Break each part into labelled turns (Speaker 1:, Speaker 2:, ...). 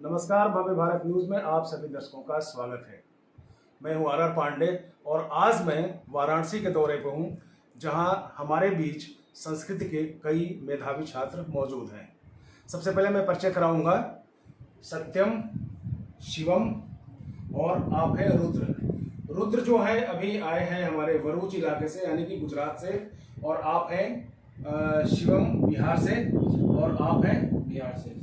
Speaker 1: नमस्कार, भव्य भारत न्यूज़ में आप सभी दर्शकों का स्वागत है। मैं हूं आर पांडे और आज मैं वाराणसी के दौरे पर हूं, जहां हमारे बीच संस्कृत के कई मेधावी छात्र मौजूद हैं। सबसे पहले मैं परिचय कराऊंगा। सत्यम, शिवम और आप हैं रुद्र। रुद्र जो है अभी आए हैं हमारे भरूच इलाके से, यानी कि गुजरात से, और आप हैं शिवम बिहार से, और आप हैं
Speaker 2: बिहार से।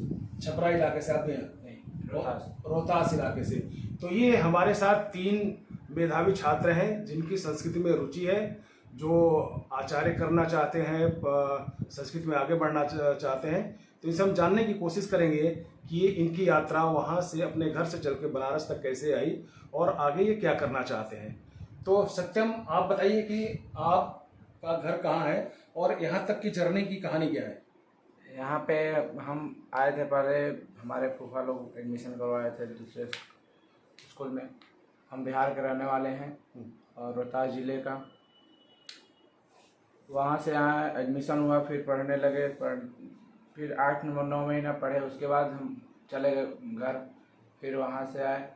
Speaker 1: छपरा इलाके से। आप हैं
Speaker 2: नहीं, रोहतास।
Speaker 1: रोहतास इलाके से। तो ये हमारे साथ 3 मेधावी छात्र हैं जिनकी संस्कृति में रुचि है, जो आचार्य करना चाहते हैं, संस्कृत में आगे बढ़ना चाहते हैं। तो इसे हम जानने की कोशिश करेंगे कि ये इनकी यात्रा वहाँ से अपने घर से चल के बनारस तक कैसे आई और आगे ये क्या करना चाहते हैं। तो सत्यम, आप बताइए कि आपका घर कहाँ है और यहाँ तक की जर्नी की कहानी क्या है।
Speaker 2: यहाँ पे हम आए थे, पहले हमारे फूफा लोग एडमिशन करवाए थे दूसरे स्कूल में। हम बिहार के रहने वाले हैं और रोहतास ज़िले का। वहाँ से यहाँ एडमिशन हुआ, फिर पढ़ने लगे। फिर 8-9 महीना पढ़े, उसके बाद हम चले गए घर। फिर वहाँ से आए,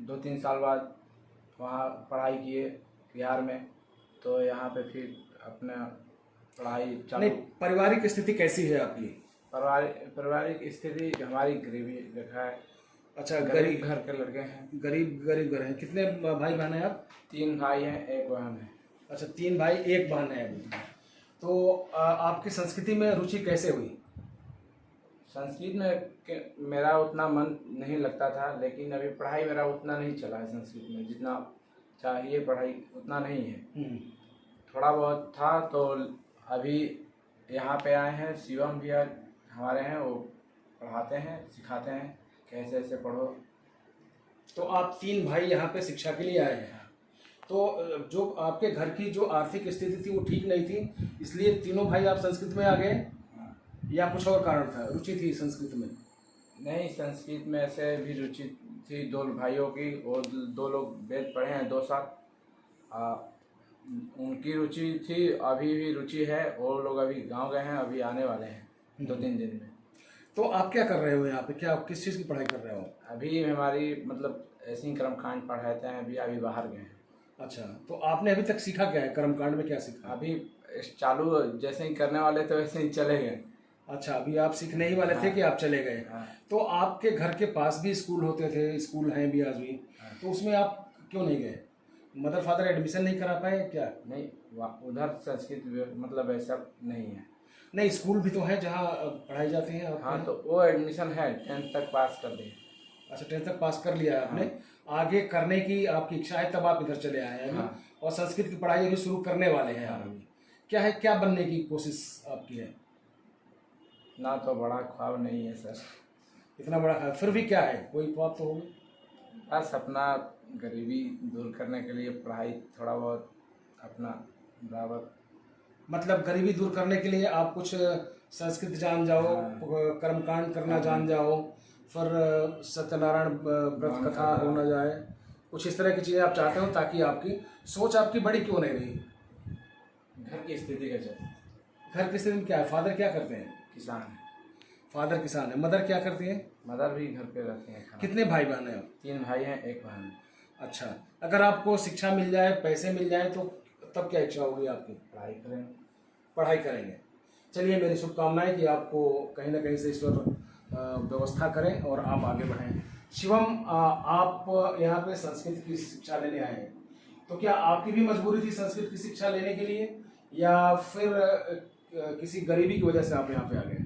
Speaker 2: 2-3 साल बाद वहाँ पढ़ाई किए बिहार में। तो यहाँ पे फिर अपना पढ़ाई चालू।
Speaker 1: नहीं, पारिवारिक स्थिति कैसी है आपकी।
Speaker 2: पारिवारिक स्थिति हमारी गरीबी रेखा है।
Speaker 1: अच्छा,
Speaker 2: गरीब घर के लड़के हैं।
Speaker 1: गरीब घर हैं। कितने भाई बहन हैं आप।
Speaker 2: 3 भाई हैं, 1 बहन है।
Speaker 1: अच्छा, 3 भाई 1 बहन है अभी। तो आपकी संस्कृति में रुचि कैसे हुई।
Speaker 2: संस्कृत में मेरा उतना मन नहीं लगता था, लेकिन अभी पढ़ाई मेरा उतना नहीं चला है संस्कृत में, जितना चाहिए पढ़ाई उतना नहीं है। थोड़ा बहुत था। तो अभी यहाँ पे आए हैं, शिवम भी हमारे हैं, वो पढ़ाते हैं, सिखाते हैं कैसे ऐसे पढ़ो।
Speaker 1: तो आप 3 भाई यहाँ पे शिक्षा के लिए आए हैं। तो जो आपके घर की जो आर्थिक स्थिति थी वो ठीक नहीं थी, इसलिए तीनों भाई आप संस्कृत में आ गए, या कुछ और कारण था, रुचि थी संस्कृत में।
Speaker 2: नहीं, संस्कृत में ऐसे भी रुचि थी 2 भाइयों की। वो 2 लोग वेद पढ़े हैं 2 साल। उनकी रुचि थी, अभी भी रुचि है। वो लोग अभी गांव गए हैं, अभी आने वाले हैं 2-3 दिन में।
Speaker 1: तो आप क्या कर रहे हो यहाँ पे, क्या किस चीज़ की पढ़ाई कर रहे हो।
Speaker 2: अभी हमारी मतलब ऐसे ही कर्मकांड पढ़ाते हैं, अभी बाहर गए हैं।
Speaker 1: अच्छा, तो आपने अभी तक सीखा क्या है, कर्मकांड में क्या सीखा।
Speaker 2: अभी चालू जैसे ही करने वाले थे वैसे ही चले गए।
Speaker 1: अच्छा, अभी आप सीखने ही वाले थे कि आप चले गए। तो आपके घर के पास भी स्कूल होते थे, स्कूल हैं भी आज भी, तो उसमें आप क्यों नहीं गए। मदर फादर एडमिशन नहीं करा पाए क्या।
Speaker 2: नहीं, उधर संस्कृत मतलब ऐसा नहीं है।
Speaker 1: नहीं, स्कूल भी तो है जहाँ पढ़ाई जाती है।
Speaker 2: हाँ, तो वो एडमिशन है, 10th तक पास कर दिए।
Speaker 1: अच्छा, 10th तक पास कर लिया है आपने। आगे करने की आपकी इच्छा है, तब आप इधर चले आए हैं अभी। और संस्कृत की पढ़ाई अभी शुरू करने वाले हैं आप अभी। क्या है, क्या बनने की कोशिश आपकी है।
Speaker 2: ना तो बड़ा ख्वाब नहीं है सर।
Speaker 1: इतना बड़ा ख्वाब, फिर भी क्या है, कोई ख्वाब तो होगी।
Speaker 2: बस अपना गरीबी दूर करने के लिए पढ़ाई थोड़ा बहुत अपना बराबर।
Speaker 1: मतलब गरीबी दूर करने के लिए आप कुछ संस्कृत जान जाओ, कर्मकांड करना जान जाओ, फिर सत्यनारायण व्रत कथा हो ना जाए, कुछ इस तरह की चीज़ें आप चाहते हो, ताकि आपकी सोच आपकी बड़ी क्यों नहीं रही।
Speaker 2: घर की स्थिति का चलते।
Speaker 1: घर की स्थिति में क्या है, फादर क्या करते हैं।
Speaker 2: किसान है।
Speaker 1: फादर किसान है, मदर क्या करती है।
Speaker 2: मदर भी घर पे रहती है।
Speaker 1: कितने भाई बहन हैं आप।
Speaker 2: 3 भाई हैं, 1 बहन है।
Speaker 1: अच्छा, अगर आपको शिक्षा मिल जाए, पैसे मिल जाए, तो तब क्या इच्छा होगी आपकी।
Speaker 2: पढ़ाई करें।
Speaker 1: पढ़ाई करेंगे। चलिए, मेरी शुभकामनाएं कि आपको कहीं ना कहीं से ईश्वर व्यवस्था करें और आप आगे बढ़ें। शिवम, आप यहाँ पे संस्कृत की शिक्षा लेने आए हैं, तो क्या आपकी भी मजबूरी थी संस्कृत की शिक्षा लेने के लिए, या फिर किसी गरीबी की वजह से आप यहाँ पे आ गए।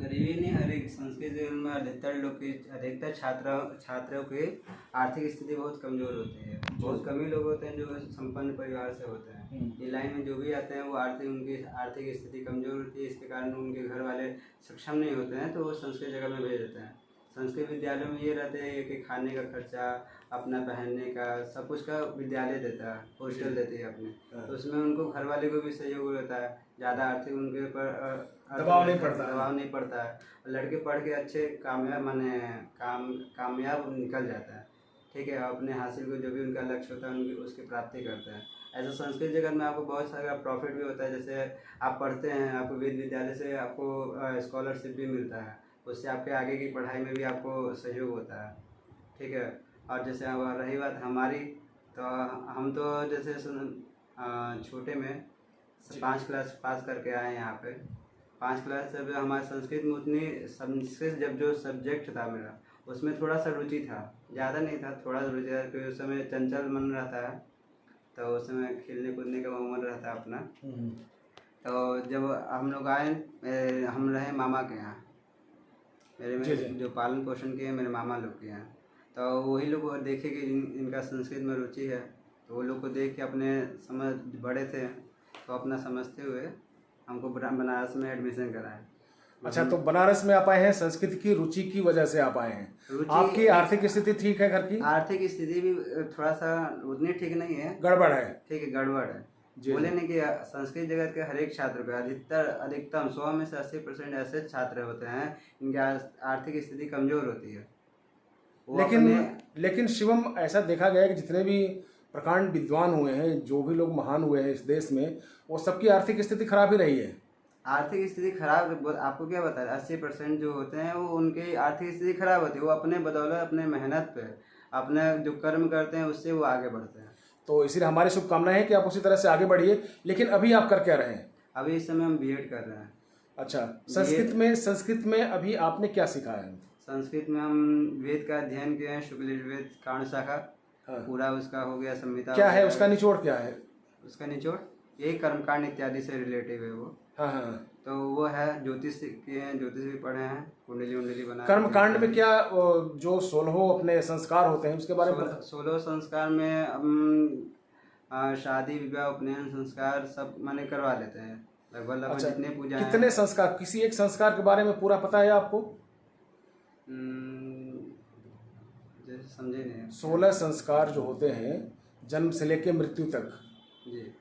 Speaker 3: गरीबी नहीं, हर एक संस्कृत में अधिकतर छात्रों की आर्थिक स्थिति बहुत कमजोर होती है। बहुत कम ही लोग होते हैं जो संपन्न परिवार से होते हैं। ये लाइन में जो भी आते हैं वो उनकी आर्थिक स्थिति कमजोर होती है। इसके कारण उनके घर वाले सक्षम नहीं होते हैं, तो वो संस्कृत जगह में भेज देते हैं। संस्कृत विद्यालय में ये रहते हैं कि खाने का खर्चा, अपना पहनने का, सब कुछ का विद्यालय देता है, हॉस्टल देती है अपने। तो उसमें उनको घर वाले को भी सहयोग होता है, ज़्यादा आर्थिक उनके ऊपर
Speaker 1: दबाव नहीं
Speaker 3: पड़ता है। लड़के पढ़ के अच्छे कामयाब निकल जाता है। ठीक है, अपने हासिल को जो भी उनका लक्ष्य होता है उनकी उसकी प्राप्ति करते हैं। ऐसा संस्कृत जगत में आपको बहुत सारा प्रॉफिट भी होता है। जैसे आप पढ़ते हैं, आपको वेद विद्यालय से आपको स्कॉलरशिप भी मिलता है। उससे आपके आगे की पढ़ाई में भी आपको सहयोग होता है, ठीक है। और जैसे अब रही बात हमारी, तो हम तो जैसे छोटे में 5 क्लास पास करके आए यहाँ पे। 5 क्लास से भी हमारे संस्कृत में उतनी संस्कृत जब जो सब्जेक्ट था मेरा उसमें थोड़ा सा रुचि था, ज़्यादा नहीं था, थोड़ा सा रुचि था, क्योंकि उस समय चंचल मन रहता है, तो उस समय खेलने कूदने का मन रहता है अपना। तो जब हम लोग आए, हम रहे मामा के यहाँ, मेरे में जो पालन पोषण किए मेरे मामा लोग के यहाँ, तो वही लोग देखे कि इनका संस्कृत में रुचि है, तो वो लोग को देख के अपने समझ बड़े थे तो अपना समझते हुए हमको बनारस में एडमिशन कराए।
Speaker 1: अच्छा, तो बनारस में आप आए हैं संस्कृत की रुचि की वजह से आप आए हैं। आपकी आर्थिक स्थिति ठीक है? घर की
Speaker 3: आर्थिक स्थिति भी थोड़ा सा उतनी ठीक नहीं है,
Speaker 1: गड़बड़ है,
Speaker 3: ठीक है, गड़बड़ है। बोले नहीं कि संस्कृत जगत के हर एक छात्र को अधिकतम 100 में से 80% ऐसे छात्र होते हैं इनकी आर्थिक स्थिति कमजोर होती है।
Speaker 1: लेकिन शिवम, ऐसा देखा गया है कि जितने भी प्रकांड विद्वान हुए हैं, जो भी लोग महान हुए हैं इस देश में, वो सबकी आर्थिक स्थिति खराब ही रही है।
Speaker 3: आर्थिक स्थिति खराब, आपको क्या बता रहे, 80% जो होते हैं वो उनकी आर्थिक स्थिति खराब होती है, वो अपने बदौलत अपने मेहनत पे अपने जो कर्म करते हैं उससे वो आगे बढ़ते हैं।
Speaker 1: तो इसीलिए हमारी शुभकामनाएं हैं कि आप उसी तरह से आगे बढ़िए। लेकिन अभी आप कर क्या रहे हैं?
Speaker 3: अभी इस समय हम बीएड कर रहे हैं।
Speaker 1: अच्छा, संस्कृत में अभी आपने क्या सीखा है?
Speaker 3: संस्कृत में हम वेद का अध्ययन किए हैं, शुक्ल यजुर्वेद कांड शाखा। हाँ। पूरा उसका हो गया, संहिता
Speaker 1: क्या है, उसका निचोड़ क्या है?
Speaker 3: उसका निचोड़ यही कर्मकांड इत्यादि से रिलेटिव है वो। हाँ। तो वो है, ज्योतिष किए हैं, ज्योतिष भी पढ़े हैं, कुंडली उंडली बना।
Speaker 1: कर्मकांड में क्या जो 16 अपने संस्कार होते हैं उसके बारे में?
Speaker 3: 16 संस्कार में शादी विवाह उपनयन संस्कार सब माने करवा लेते हैं लगभग। अच्छा, जितने पूजा
Speaker 1: कितने संस्कार, किसी एक संस्कार के बारे में पूरा पता है आपको?
Speaker 3: जैसे समझे नहीं।
Speaker 1: 16 संस्कार जो होते हैं जन्म से लेकर मृत्यु तक
Speaker 3: जी,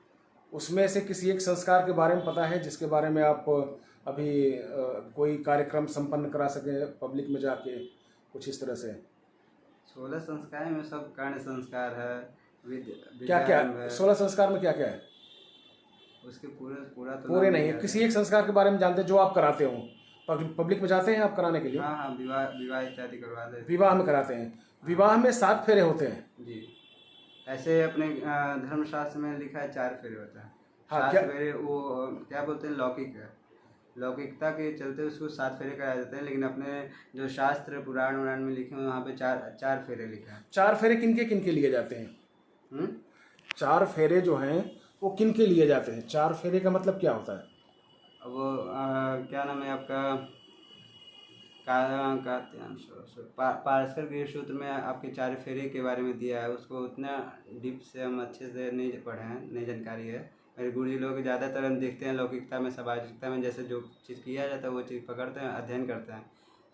Speaker 1: उसमें से किसी एक संस्कार के बारे में पता है जिसके बारे में आप अभी कोई कार्यक्रम संपन्न करा सके पब्लिक में जाके, कुछ इस तरह से?
Speaker 3: 16 संस्कार में सब कर्ण संस्कार है,
Speaker 1: क्या क्या 16 संस्कार में क्या क्या है?
Speaker 3: उसके पूरा तो
Speaker 1: पूरे नहीं है, किसी एक संस्कार के बारे में जानते हैं जो आप कराते हो, पब्लिक में जाते हैं आप कराने के लिए?
Speaker 3: हाँ, विवाह इत्यादि करवाते हैं।
Speaker 1: विवाह में कराते हैं। विवाह में 7 फेरे होते हैं
Speaker 3: जी। ऐसे अपने धर्मशास्त्र में लिखा है 4 फेरे होता है। हाँ, 7 फेरे वो क्या बोलते हैं, लौकिक है, लौकिकता के चलते उसको 7 फेरे कराए जाते हैं। लेकिन अपने जो शास्त्र पुराण में लिखे हुए वहाँ पे 4 फेरे लिखा है।
Speaker 1: 4 फेरे किनके लिए जाते हैं? 4 फेरे जो हैं वो किनके लिए जाते हैं? 4 फेरे का मतलब क्या होता है?
Speaker 3: वो क्या नाम है आपका, पारस्कर गृह सूत्र में आपके 4 फेरे के बारे में दिया है। उसको उतना डीप से हम अच्छे से नहीं पढ़े हैं, नहीं जानकारी है। मेरे गुरुजी लोग ज़्यादातर हम देखते हैं लौकिकता में, सामाजिकता में जैसे जो चीज़ किया जाता है वो चीज़ पकड़ते हैं, अध्ययन करते हैं।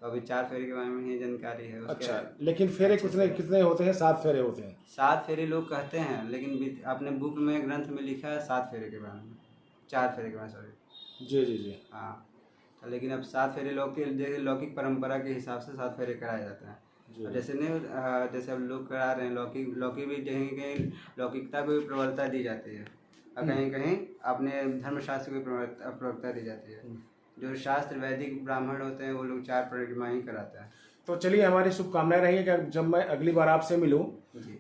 Speaker 3: तो अभी 4 फेरे के बारे में ही जानकारी है।
Speaker 1: अच्छा, लेकिन फेरे कितने होते हैं? 7 फेरे होते हैं।
Speaker 3: 7 फेरे लोग कहते हैं, लेकिन अपने बुक में ग्रंथ में लिखा है 7 फेरे के बारे में, 4 फेरे के बारे में, सॉरी।
Speaker 2: जी।
Speaker 3: हाँ, लेकिन अब 7 फेरे लौकिक परंपरा के हिसाब से 7 फेरे कराए जाते हैं। जैसे नहीं, जैसे अब लोग करा रहे हैं लौकिक भी कहीं लौकिकता को भी प्रबलता दी जाती है और कहीं अपने धर्मशास्त्र को प्रबलता दी जाती है। जो शास्त्र वैदिक ब्राह्मण होते हैं वो लोग 4 परिक्रमा ही कराते हैं।
Speaker 1: तो चलिए, हमारी शुभकामनाएं रहेंगी कि जब मैं अगली बार आपसे मिलूं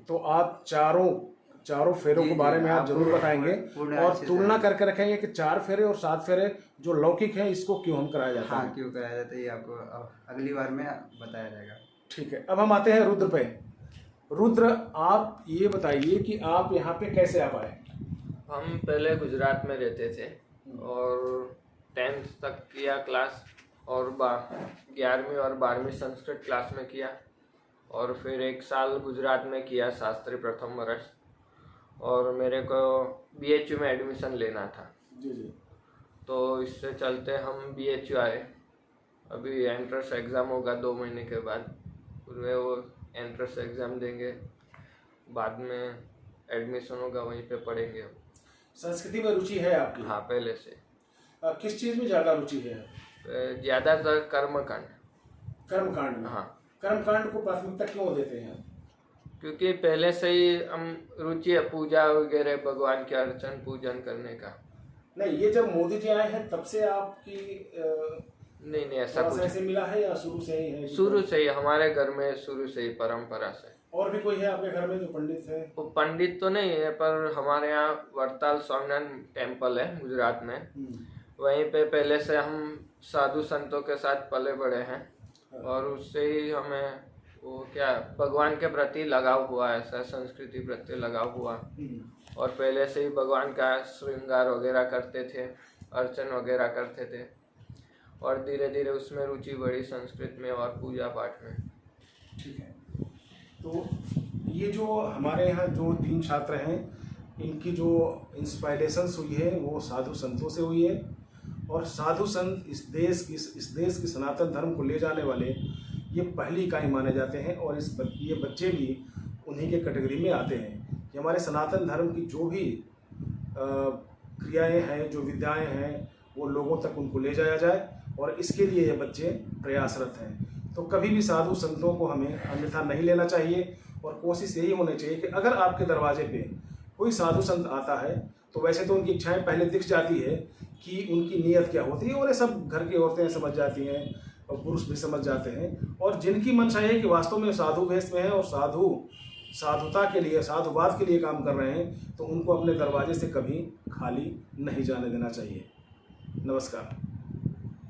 Speaker 1: तो आप चारों फेरों के बारे में आप जरूर बताएंगे और तुलना करके रखेंगे कि 4 फेरे और 7 फेरे जो लौकिक हैं इसको क्यों हम कराया जाता है।
Speaker 3: हाँ, क्यों कराया जाता है ये आपको अगली बार में बताया जाएगा।
Speaker 1: ठीक है, अब हम आते हैं रुद्र पे। रुद्र, आप ये बताइए कि आप यहाँ पे कैसे आ पाए?
Speaker 4: हम पहले गुजरात में रहते थे और 10th तक किया क्लास और 11वीं और 12वीं संस्कृत क्लास में किया और फिर 1 साल गुजरात में किया शास्त्री प्रथम वर्ष, और मेरे को BHU में एडमिशन लेना था।
Speaker 1: जी।
Speaker 4: तो इससे चलते हम BHU आए। अभी एंट्रेंस एग्ज़ाम होगा 2 महीने के बाद, उनमें वो एंट्रेंस एग्ज़ाम देंगे, बाद में एडमिशन होगा, वहीं पे पढ़ेंगे।
Speaker 1: संस्कृति में रुचि है आपकी?
Speaker 4: हाँ, पहले से।
Speaker 1: किस चीज़ में ज़्यादा रुचि है?
Speaker 4: ज़्यादातर कर्मकांड में। हाँ,
Speaker 1: कर्मकांड को प्राथमिकता क्यों देते हैं?
Speaker 4: क्योंकि पहले से ही हम रुचि है पूजा वगैरह, भगवान के अर्चन पूजन करने का।
Speaker 1: नहीं, ये जब मोदी जी आए हैं तब से आपकी
Speaker 4: नहीं नहीं, ऐसा
Speaker 1: थोड़ा सा
Speaker 4: कुछ
Speaker 1: ऐसे मिला है या शुरू से ही है?
Speaker 4: शुरू से ही हमारे घर में शुरू से ही परंपरा से।
Speaker 1: और भी कोई है आपके घर में जो पंडित है?
Speaker 4: वो पंडित तो नहीं है, पर हमारे यहाँ वरताल स्वामीनारायण टेम्पल है गुजरात में, वहीं पे पहले से हम साधु संतों के साथ पले बड़े हैं और उससे ही हमें वो क्या भगवान के प्रति लगाव हुआ, ऐसा संस्कृति प्रति लगाव हुआ। और पहले से ही भगवान का श्रृंगार वगैरह करते थे, अर्चन वगैरह करते थे और धीरे धीरे उसमें रुचि बढ़ी संस्कृत में और पूजा पाठ में।
Speaker 1: ठीक है, तो ये जो हमारे यहाँ जो 3 छात्र हैं, इनकी जो इंस्पायरेशंस हुई है वो साधु संतों से हुई है। और साधु संत इस देश की सनातन धर्म को ले जाने वाले ये पहली इकाई माने जाते हैं। और ये बच्चे भी उन्हीं के कैटेगरी में आते हैं कि हमारे सनातन धर्म की जो भी क्रियाएं हैं, जो विद्याएं हैं, वो लोगों तक उनको ले जाया जाए और इसके लिए ये बच्चे प्रयासरत हैं। तो कभी भी साधु संतों को हमें अन्यथा नहीं लेना चाहिए और कोशिश यही होनी चाहिए कि अगर आपके दरवाजे पे कोई साधु संत आता है तो वैसे तो उनकी इच्छाएं पहले दिख जाती है कि उनकी नीयत क्या होती है, और ये सब घर की औरतें समझ जाती हैं और पुरुष भी समझ जाते हैं। और जिनकी मंशा है कि वास्तव में साधु वेश में है और साधुता के लिए, साधुवाद के लिए काम कर रहे हैं, तो उनको अपने दरवाजे से कभी खाली नहीं जाने देना चाहिए। नमस्कार।